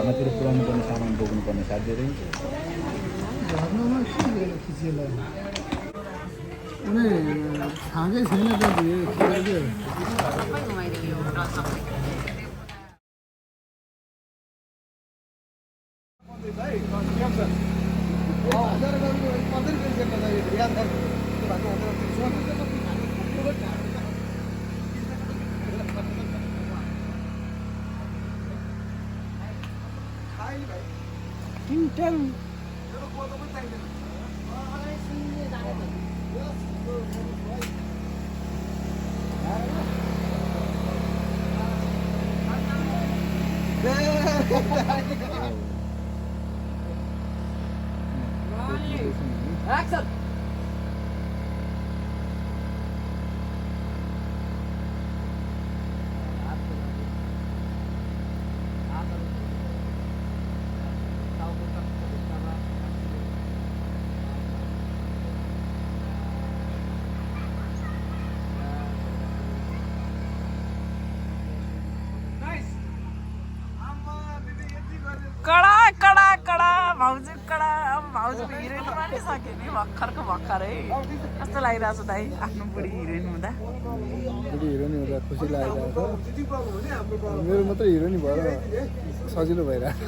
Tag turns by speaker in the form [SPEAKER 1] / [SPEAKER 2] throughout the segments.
[SPEAKER 1] घरमातिर पुऱ्याउनु पर्ने सामान बोक्नु पर्ने साथी धेरै
[SPEAKER 2] घरमा के गरेर खिचिएला उनी खाँदै छैन त
[SPEAKER 3] Action!
[SPEAKER 4] कडा कडा कडा भाउजू कडा अब भाउजू हिरोइन पनि सक्यो नि भर्खरको भर्खरै कस्तो लागिरहेको छ दाइ आफ्नो बुढी हिरोइन हुँदा
[SPEAKER 2] बुढी हिरोनी हुँदा खुसी लागिरहेको छ मेरो मात्रै हिरोनी भएर सजिलो भइरहेको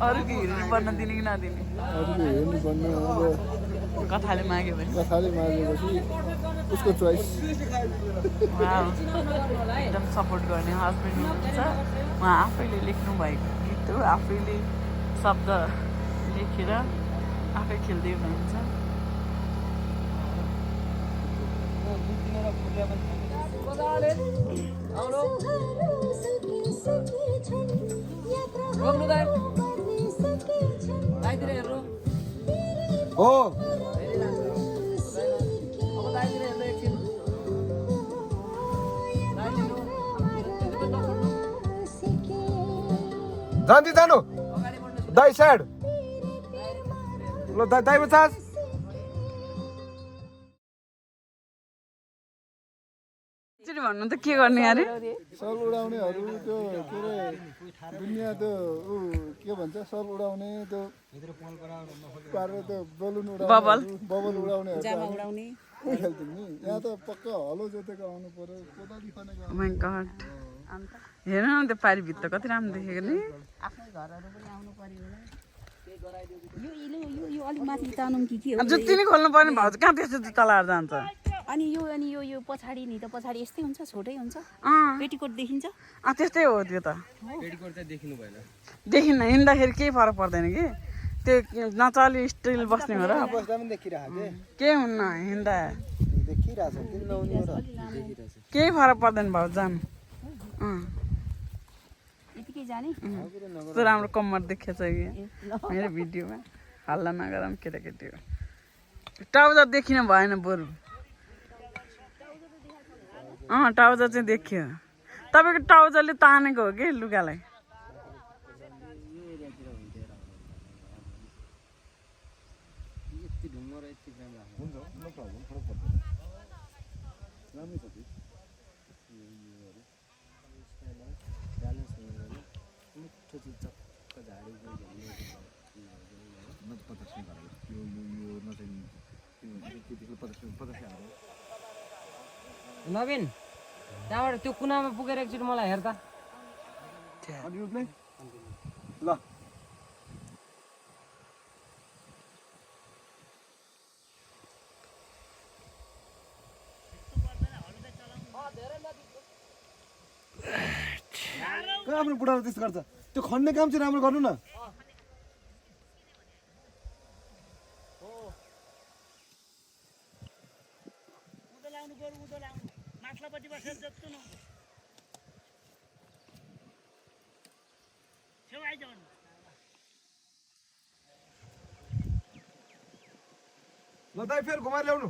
[SPEAKER 4] अरूको हिरोइन बन्न दिने कि नदिने
[SPEAKER 2] अरूको हिरोनी बन्न अब
[SPEAKER 4] कथाले माग्यो भने
[SPEAKER 2] कथाले मागेपछि उसको चोइस
[SPEAKER 4] वाउ, एकदम सपोर्ट गर्ने हस्बेन्ड हुनुहुन्छ उहाँ आफैले लेख्नु भएको गीत हो आफैले शब्द लेखेर आफै खेल्दै हुनुहुन्छ
[SPEAKER 2] हो जान्दी जानु दाइ साइड ल दाइ बचास
[SPEAKER 4] एकचोटि भन्नु त के गर्ने अरे
[SPEAKER 2] सब उडाउनेहरू त्यो के अरे दुनियाँ त्यो ऊ के भन्छ सब उडाउने त्यो पारेर त्यो बलुन उडाउने बबल उडाउनेहरू खेल्थ्यौँ नि यहाँ त पक्का हलो जोतेको आउनु पर्यो कोदाली खनेको
[SPEAKER 4] माइ गॉड हेर्नु न त्यो पारिभित्र कति राम्रो देखेको नि
[SPEAKER 3] आफ्नै घरहरू पनि आउनु पर्यो होला यो अलिक माथि तानौँ कि के हो
[SPEAKER 4] जुत्ती नै खोल्नु पर्ने भाउजू कहाँ त्यस्तो जुत्ता लाएर जान्छ
[SPEAKER 3] अनि यो पछाडि नि त पछाडि यस्तै हुन्छ छोटै हुन्छ पेटीकोट देखिन्छ
[SPEAKER 4] त्यस्तै हो त्यो त देखिन्न हिँड्दाखेरि केही फरक पर्दैन कि त्यो नचाली स्टिल बस्ने हो र के हुन्न हिँड्दा केही फरक पर्दैन भाउ जानु
[SPEAKER 3] यतिकै जाने
[SPEAKER 4] कस्तो राम्रो कम्मर देखेछ कि मेरो भिडियोमा हल्ला नगरौँ केटाकेटी हो ट्राउजर देखिन भएन बरु ट्राउजर चाहिँ देखियो तपाईँको ट्राउजरले तानेको हो कि लुगालाई
[SPEAKER 5] नवीन त्यहाँबाट त्यो कुनामा पुगेर एकचोटि मलाई हेर त
[SPEAKER 2] ल कहाँ आफ्नो बुढाले त्यस्तो गर्छ त्यो खन्ने काम चाहिँ राम्रो गर्नु न ल दाइ फेरि घुमाएर ल्याउनु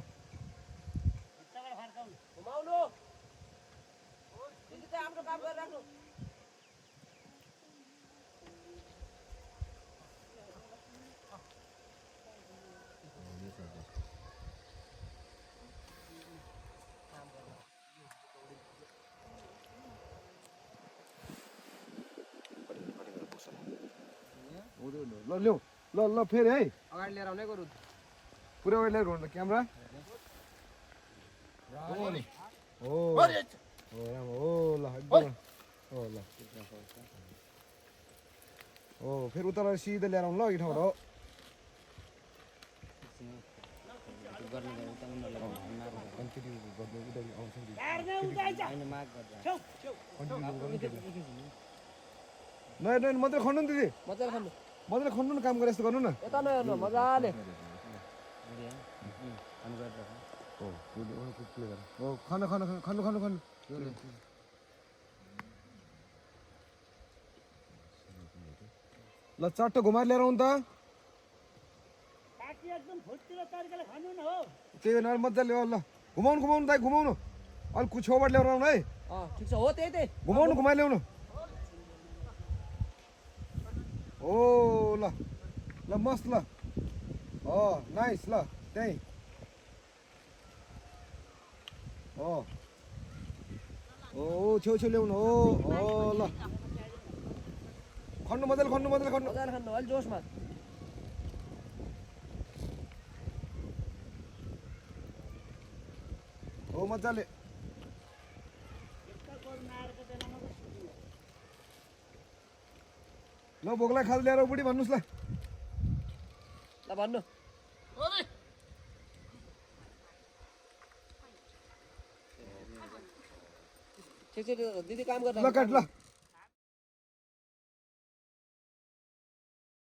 [SPEAKER 6] ल ल्याऊ ल ल फेरि है
[SPEAKER 5] अगाडि लिएर आउनै गरौँ
[SPEAKER 6] पुरै अगाडि लिएर घुम्नु क्यामेरा हो हो राम्रो हो ल एकदम हो ल हो फेरि उता सिधै लिएर आउनु ल यो ठाउँबाट हो नयाँ नयाँ मात्रै खन्नु नि दिदी मजाले खन्नु न काम गरे जस्तो गर्नु न
[SPEAKER 5] यता नहेर्नु मजाले
[SPEAKER 6] हो खन्नु खन्नु खन्नु खन्नु खन्नु ल चट्ट घुमाएर लिएर आउनु त त्यही भएर मजाले ल घुमाउनु घुमाउनु दाइ घुमाउनु अलिक छेउबाट ल्याएर आउनु है
[SPEAKER 5] ठिक छ हो त्यही
[SPEAKER 6] घुमाउनु घुमाइ ल्याउनु ओ ल ल मस्त ल हो नाइस ल त्यही हो ओ छेउ छेउ ल्याउनु हो हो ल खन्नु मजाले खन्नु मजाले खन्नु
[SPEAKER 5] मजाले खानु अलि जोसमा
[SPEAKER 6] हो मजाले ल भोकलाई खाल ल्याएर बुढी भन्नुहोस् ल
[SPEAKER 5] ल भन्नु ठिक छ दिदी काम गर्दा
[SPEAKER 6] ल काट ल